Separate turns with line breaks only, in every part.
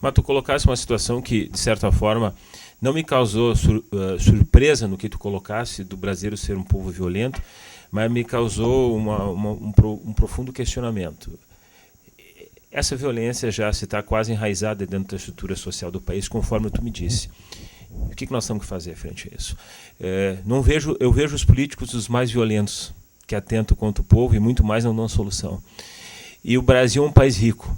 Mas tu colocasse uma situação que, de certa forma, não me causou surpresa no que tu colocasse do brasileiro ser um povo violento, mas me causou um profundo questionamento. Essa violência já se está quase enraizada dentro da estrutura social do país, conforme tu me disse. O que nós temos que fazer frente a isso? Eu vejo os políticos os mais violentos, que atentam contra o povo e muito mais não dão solução. E o Brasil é um país rico.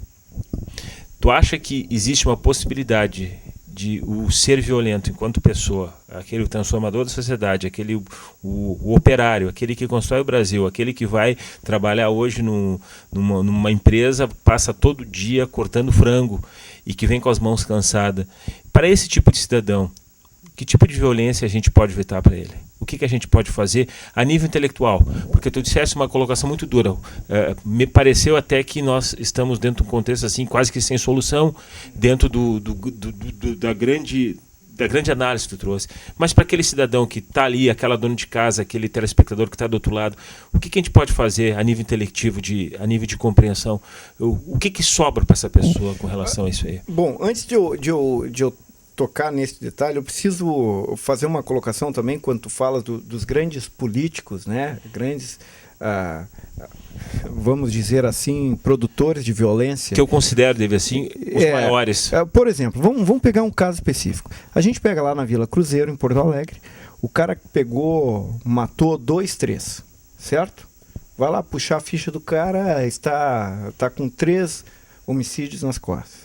Tu acha que existe uma possibilidade de o ser violento enquanto pessoa, aquele transformador da sociedade, aquele o operário, aquele que constrói o Brasil, aquele que vai trabalhar hoje numa empresa, passa todo dia cortando frango e que vem com as mãos cansadas. Para esse tipo de cidadão, que tipo de violência a gente pode evitar para ele? O que a gente pode fazer a nível intelectual? Porque tu disseste uma colocação muito dura. Me pareceu até que nós estamos dentro de um contexto assim, quase que sem solução, dentro da grande análise que tu trouxe. Mas para aquele cidadão que está ali, aquela dona de casa, aquele telespectador que está do outro lado, o que a gente pode fazer a nível intelectivo, a nível de compreensão? O que sobra para essa pessoa com relação a isso aí?
Bom, antes de eu tocar nesse detalhe, eu preciso fazer uma colocação também quando tu falas dos grandes políticos, né? Grandes, vamos dizer assim, produtores de violência.
Que eu considero, deve assim, os maiores.
Por exemplo, vamos pegar um caso específico. A gente pega lá na Vila Cruzeiro, em Porto Alegre, o cara matou 2, 3, certo? Vai lá puxar a ficha do cara, está com 3 homicídios nas costas.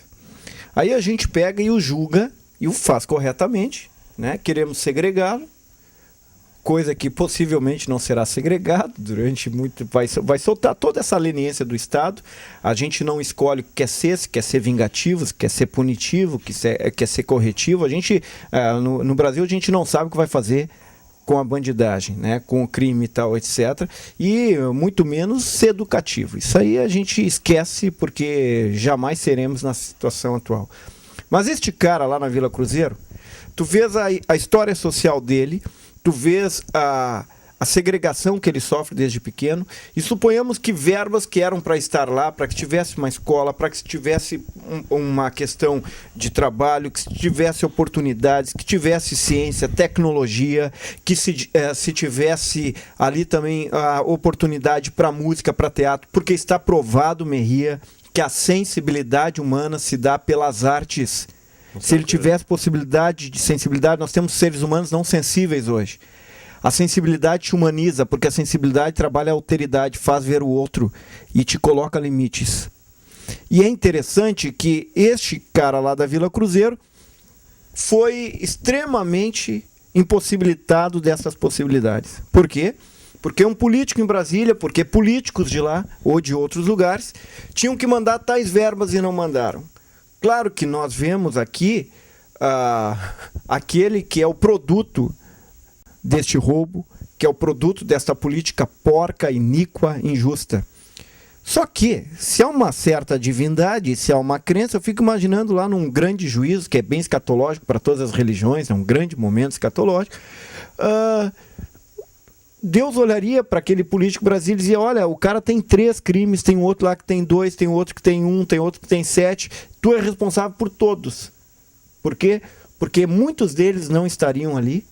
Aí a gente pega e o julga, e o faz corretamente, né? Queremos segregá-lo, coisa que possivelmente não será segregado durante muito... Vai soltar toda essa leniência do Estado. A gente não escolhe o que quer ser, se quer ser vingativo, se quer ser punitivo, quer ser corretivo. A gente, no Brasil, a gente não sabe o que vai fazer com a bandidagem, né? Com o crime e tal, etc. E muito menos ser educativo. Isso aí a gente esquece porque jamais seremos na situação atual. Mas este cara lá na Vila Cruzeiro, tu vês a história social dele, tu vês a segregação que ele sofre desde pequeno, e suponhamos que verbas que eram para estar lá, para que tivesse uma escola, para que tivesse uma questão de trabalho, que tivesse oportunidades, que tivesse ciência, tecnologia, que se tivesse ali também a oportunidade para música, para teatro, porque está provado, Merria, que a sensibilidade humana se dá pelas artes. Se ele tivesse possibilidade de sensibilidade, nós temos seres humanos não sensíveis hoje. A sensibilidade te humaniza, porque a sensibilidade trabalha a alteridade, faz ver o outro e te coloca limites. E é interessante que este cara lá da Vila Cruzeiro foi extremamente impossibilitado dessas possibilidades. Por quê? Porque um político em Brasília, porque políticos de lá ou de outros lugares tinham que mandar tais verbas e não mandaram. Claro que nós vemos aqui aquele que é o produto deste roubo, que é o produto desta política porca, iníqua, injusta. Só que, se há uma certa divindade, se há uma crença, eu fico imaginando lá num grande juízo, que é bem escatológico para todas as religiões, é um grande momento escatológico, Deus olharia para aquele político brasileiro e dizia, olha, o cara tem 3 crimes, tem um outro lá que tem 2, tem outro que tem 1, tem outro que tem 7, tu é responsável por todos. Por quê? Porque muitos deles não estariam ali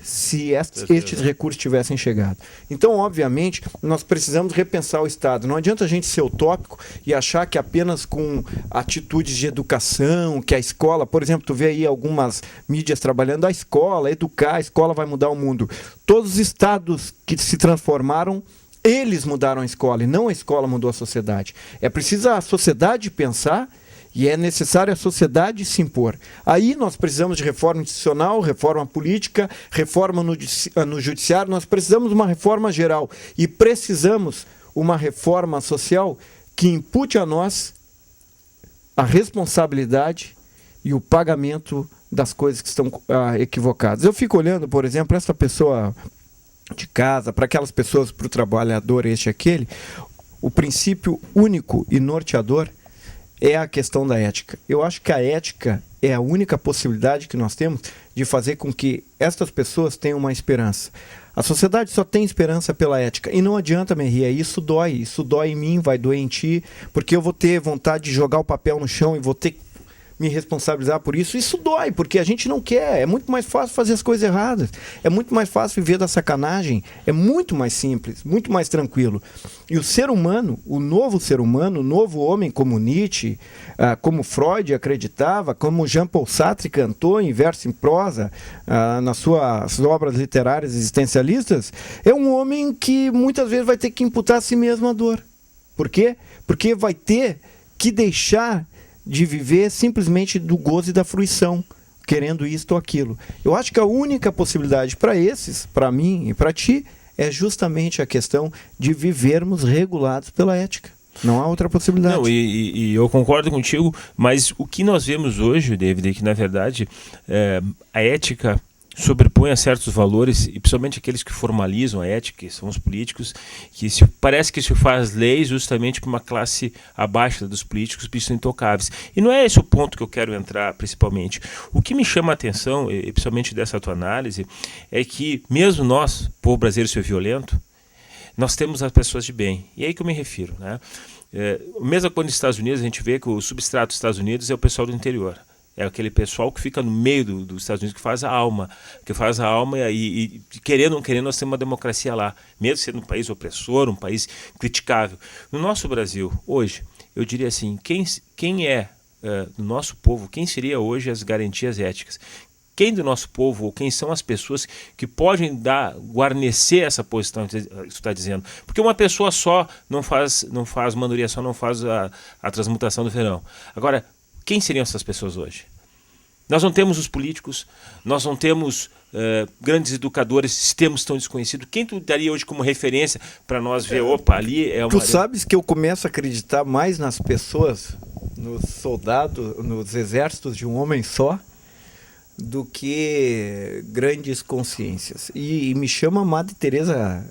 se estes recursos tivessem chegado. Então, obviamente, nós precisamos repensar o Estado. Não adianta a gente ser utópico e achar que apenas com atitudes de educação, que a escola, por exemplo, tu vê aí algumas mídias trabalhando a escola, educar, a escola vai mudar o mundo. Todos os estados que se transformaram, eles mudaram a escola e não a escola mudou a sociedade. É preciso a sociedade pensar e é necessário a sociedade se impor. Aí nós precisamos de reforma institucional, reforma política, reforma no judiciário, nós precisamos de uma reforma geral e precisamos uma reforma social que impute a nós a responsabilidade e o pagamento das coisas que estão equivocadas. Eu fico olhando, por exemplo, essa pessoa de casa, para aquelas pessoas, para o trabalhador este e aquele, o princípio único e norteador é a questão da ética. Eu acho que a ética é a única possibilidade que nós temos de fazer com que estas pessoas tenham uma esperança. A sociedade só tem esperança pela ética. E não adianta, Merria, isso dói em mim, vai doer em ti, porque eu vou ter vontade de jogar o papel no chão e vou ter me responsabilizar por isso. Isso dói, porque a gente não quer. É muito mais fácil fazer as coisas erradas. É muito mais fácil viver da sacanagem. É muito mais simples, muito mais tranquilo. E o ser humano, o novo ser humano, o novo homem, como Nietzsche, como Freud acreditava, como Jean-Paul Sartre cantou em verso e em prosa, nas suas obras literárias existencialistas, é um homem que muitas vezes vai ter que imputar a si mesmo a dor. Por quê? Porque vai ter que deixar de viver simplesmente do gozo e da fruição, querendo isto ou aquilo. Eu acho que a única possibilidade para esses, para mim e para ti, é justamente a questão de vivermos regulados pela ética. Não há outra possibilidade.
Não, e eu concordo contigo, mas o que nós vemos hoje, David, é que, na verdade, a ética sobrepõe a certos valores, e principalmente aqueles que formalizam a ética, que são os políticos, que parece que se faz lei justamente para uma classe abaixo dos políticos, que são intocáveis. E não é esse o ponto que eu quero entrar, principalmente. O que me chama a atenção, e principalmente dessa tua análise, é que mesmo nós, povo brasileiro ser violento, nós temos as pessoas de bem. E é aí que eu me refiro, né? Mesmo quando nos Estados Unidos, a gente vê que o substrato dos Estados Unidos é o pessoal do interior. É aquele pessoal que fica no meio dos Estados Unidos, que faz a alma. E querendo ou não querendo, nós temos uma democracia lá. Mesmo sendo um país opressor, um país criticável. No nosso Brasil, hoje, eu diria assim, quem é do nosso povo, quem seria hoje as garantias éticas? Quem do nosso povo, ou quem são as pessoas que podem guarnecer essa posição que você está dizendo? Porque uma pessoa só não faz uma maioria só não faz a transmutação do verão. Agora, quem seriam essas pessoas hoje? Nós não temos os políticos, nós não temos grandes educadores, sistemas tão desconhecidos. Quem tu daria hoje como referência para nós ver, opa, ali é uma...
Tu sabes que eu começo a acreditar mais nas pessoas, nos soldados, nos exércitos de um homem só, do que grandes consciências. E me chama Madre Teresa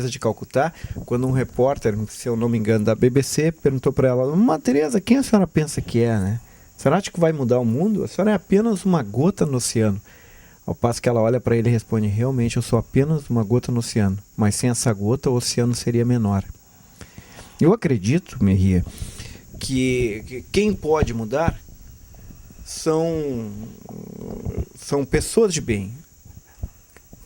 de Calcutá, quando um repórter, se eu não me engano, da BBC, perguntou para ela: Madre Teresa, quem a senhora pensa que é, né? A senhora acha que vai mudar o mundo? A senhora é apenas uma gota no oceano. Ao passo que ela olha para ele e responde: realmente, eu sou apenas uma gota no oceano, mas sem essa gota o oceano seria menor. Eu acredito, Merria, que quem pode mudar são pessoas de bem.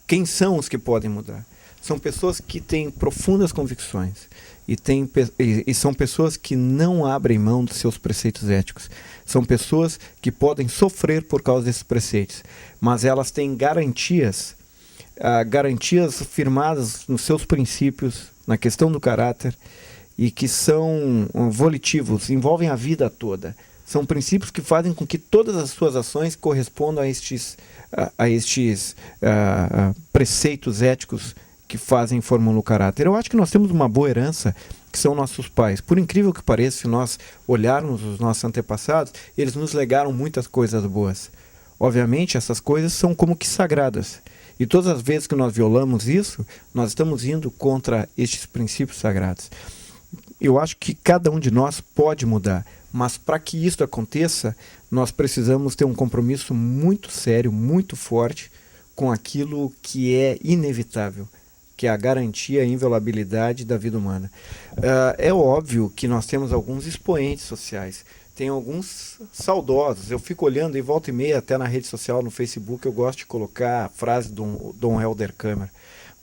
Quem são os que podem mudar? São pessoas que têm profundas convicções e são pessoas que não abrem mão dos seus preceitos éticos. São pessoas que podem sofrer por causa desses preceitos, mas elas têm garantias firmadas nos seus princípios, na questão do caráter, e que são volitivos, envolvem a vida toda. São princípios que fazem com que todas as suas ações correspondam a estes preceitos éticos que fazem e formam o caráter. Eu acho que nós temos uma boa herança, que são nossos pais. Por incrível que pareça, se nós olharmos os nossos antepassados, eles nos legaram muitas coisas boas. Obviamente, essas coisas são como que sagradas. E todas as vezes que nós violamos isso, nós estamos indo contra estes princípios sagrados. Eu acho que cada um de nós pode mudar. Mas para que isso aconteça, nós precisamos ter um compromisso muito sério, muito forte com aquilo que é inevitável, que é a garantia e a inviolabilidade da vida humana. É óbvio que nós temos alguns expoentes sociais, tem alguns saudosos. Eu fico olhando e volta e meia, até na rede social, no Facebook, eu gosto de colocar a frase do Dom Helder Câmara.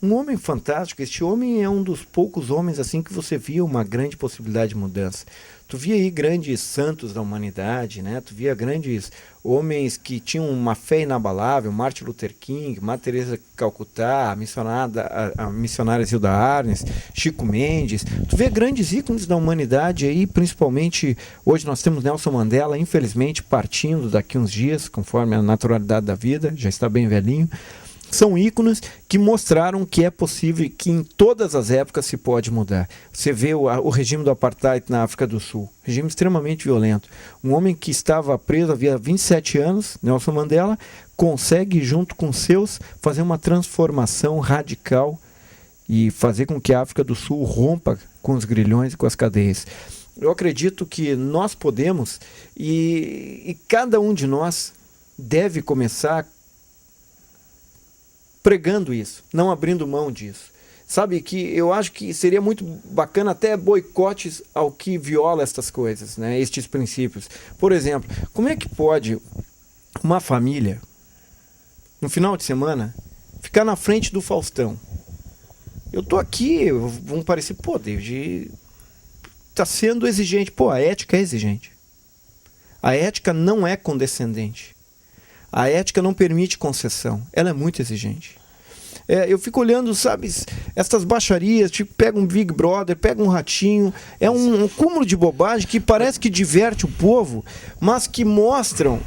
Um homem fantástico. Este homem é um dos poucos homens assim que você via uma grande possibilidade de mudança. Tu via aí grandes santos da humanidade, né? Tu via grandes homens que tinham uma fé inabalável, Martin Luther King, Madre Teresa de Calcutá, a missionária Zilda Arnes, Chico Mendes. Tu vê grandes ícones da humanidade aí, principalmente hoje nós temos Nelson Mandela, infelizmente partindo daqui uns dias, conforme a naturalidade da vida, já está bem velhinho. São ícones que mostraram que é possível e que em todas as épocas se pode mudar. Você vê o regime do Apartheid na África do Sul, regime extremamente violento. Um homem que estava preso havia 27 anos, Nelson Mandela, consegue, junto com seus, fazer uma transformação radical e fazer com que a África do Sul rompa com os grilhões e com as cadeias. Eu acredito que nós podemos e cada um de nós deve começar pregando isso, não abrindo mão disso. sabe, que eu acho que seria muito bacana até boicotes ao que viola estas coisas, né, estes princípios. Por exemplo, como é que pode uma família, no final de semana, ficar na frente do Faustão? Eu tô aqui, vão parecer, pô, David, tá sendo exigente. Pô, a ética é exigente. A ética não é condescendente. A ética não permite concessão. Ela é muito exigente. Eu fico olhando, sabe, essas baixarias, tipo, pega um Big Brother, pega um Ratinho, é um cúmulo de bobagem que parece que diverte o povo, mas que mostram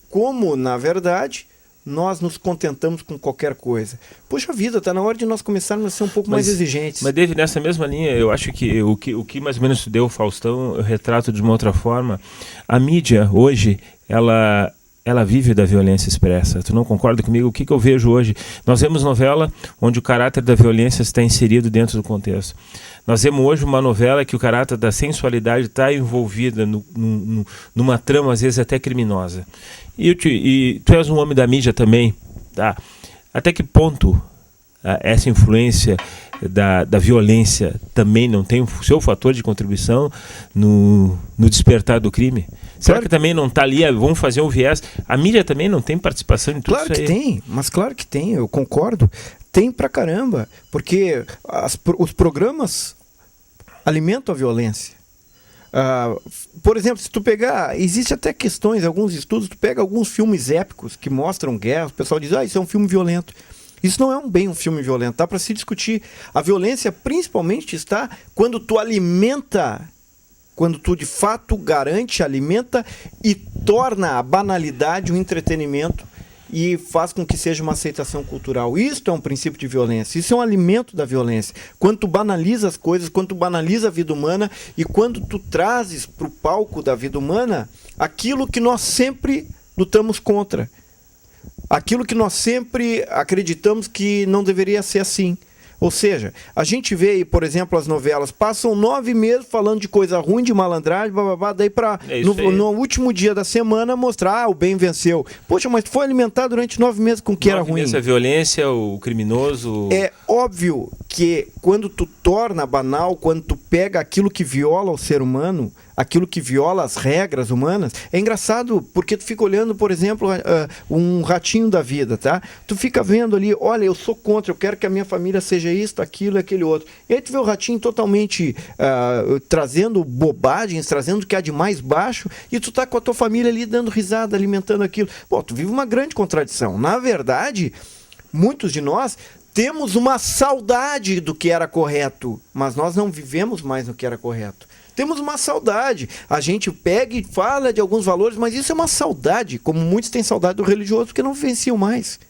como, na verdade, nós nos contentamos com qualquer coisa. Poxa vida, está na hora de nós começarmos a ser um pouco mais exigentes.
Mas, David, nessa mesma linha, eu acho que o que mais ou menos deu o Faustão, eu retrato de uma outra forma. A mídia, hoje, ela vive da violência expressa. Tu não concorda comigo? O que eu vejo hoje? Nós vemos novela onde o caráter da violência está inserido dentro do contexto. Nós vemos hoje uma novela que o caráter da sensualidade está envolvida numa trama, às vezes até criminosa. E tu és um homem da mídia também, tá? Até que ponto essa influência da violência também não tem o seu fator de contribuição no despertar do crime? Será que também não está ali, vamos fazer um viés? A mídia também não tem participação em tudo isso aí?
Claro que tem, mas claro que tem, eu concordo. Tem pra caramba, porque os programas alimentam a violência. Por exemplo, se tu pegar, existe até questões, alguns estudos, tu pega alguns filmes épicos que mostram guerra, o pessoal diz, isso é um filme violento. Isso não é um filme violento, dá para se discutir. A violência principalmente está quando tu alimenta, quando tu de fato garante, alimenta e torna a banalidade um entretenimento e faz com que seja uma aceitação cultural. Isto é um princípio de violência, isso é um alimento da violência. Quando tu banaliza as coisas, quando tu banaliza a vida humana e quando tu trazes para o palco da vida humana aquilo que nós sempre lutamos contra. Aquilo que nós sempre acreditamos que não deveria ser assim. Ou seja, a gente vê aí, por exemplo, as novelas passam 9 meses falando de coisa ruim, de malandragem, daí para no último dia da semana mostrar, o bem venceu. Poxa, mas foi alimentado durante 9 meses com o que era ruim.
A violência, o criminoso...
É óbvio que quando tu torna banal, quando tu pega aquilo que viola o ser humano, aquilo que viola as regras humanas, é engraçado porque tu fica olhando, por exemplo, um Ratinho da vida, tá? Tu fica vendo ali, olha, eu sou contra, eu quero que a minha família seja isto, aquilo e aquele outro. E aí tu vê o Ratinho totalmente trazendo bobagens, trazendo o que há de mais baixo, e tu tá com a tua família ali dando risada, alimentando aquilo. Pô, tu vive uma grande contradição. Na verdade, muitos de nós temos uma saudade do que era correto, mas nós não vivemos mais no que era correto. Temos uma saudade. A gente pega e fala de alguns valores, mas isso é uma saudade, como muitos têm saudade do religioso porque não vivenciam mais.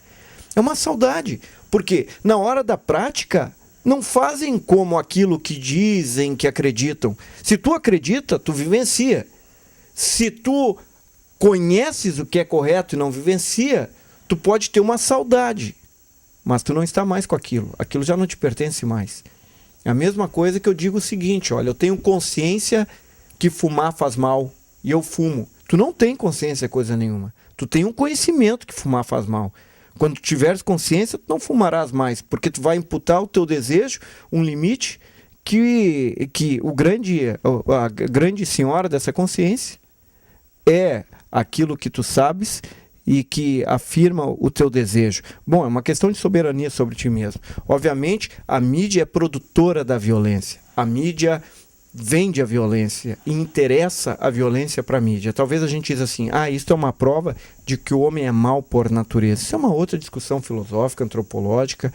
É uma saudade, porque na hora da prática não fazem como aquilo que dizem que acreditam. Se tu acredita, tu vivencia. Se tu conheces o que é correto e não vivencia, tu pode ter uma saudade, mas tu não está mais com aquilo. Aquilo já não te pertence mais. É a mesma coisa que eu digo o seguinte, olha, eu tenho consciência que fumar faz mal e eu fumo. Tu não tem consciência coisa nenhuma. Tu tem um conhecimento que fumar faz mal. Quando tu tiveres consciência, tu não fumarás mais, porque tu vai imputar ao teu desejo um limite que a grande senhora dessa consciência é aquilo que tu sabes e que afirma o teu desejo. Bom, é uma questão de soberania sobre ti mesmo. Obviamente, a mídia é produtora da violência. A mídia vende a violência e interessa a violência para a mídia. Talvez a gente diz assim, isso é uma prova de que o homem é mau por natureza. Isso é uma outra discussão filosófica, antropológica.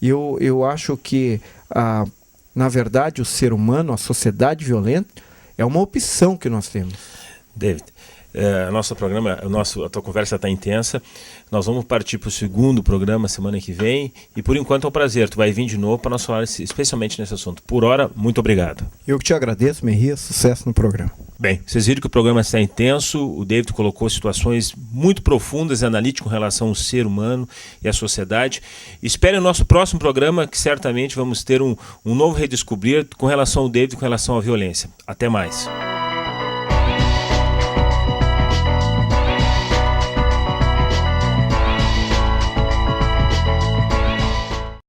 E eu acho que, na verdade, o ser humano, a sociedade violenta, é uma opção que nós temos.
David, a tua conversa está intensa. Nós vamos partir para o segundo programa semana que vem. E por enquanto é um prazer. Tu vai vir de novo para nós falar especialmente nesse assunto. Por hora, muito obrigado.
Eu que te agradeço, Merria. Sucesso no programa.
Bem, vocês viram que o programa está intenso. O David colocou situações muito profundas e analíticas com relação ao ser humano e à sociedade. Espere o nosso próximo programa, que certamente vamos ter um novo redescobrir com relação ao David, com relação à violência. Até mais.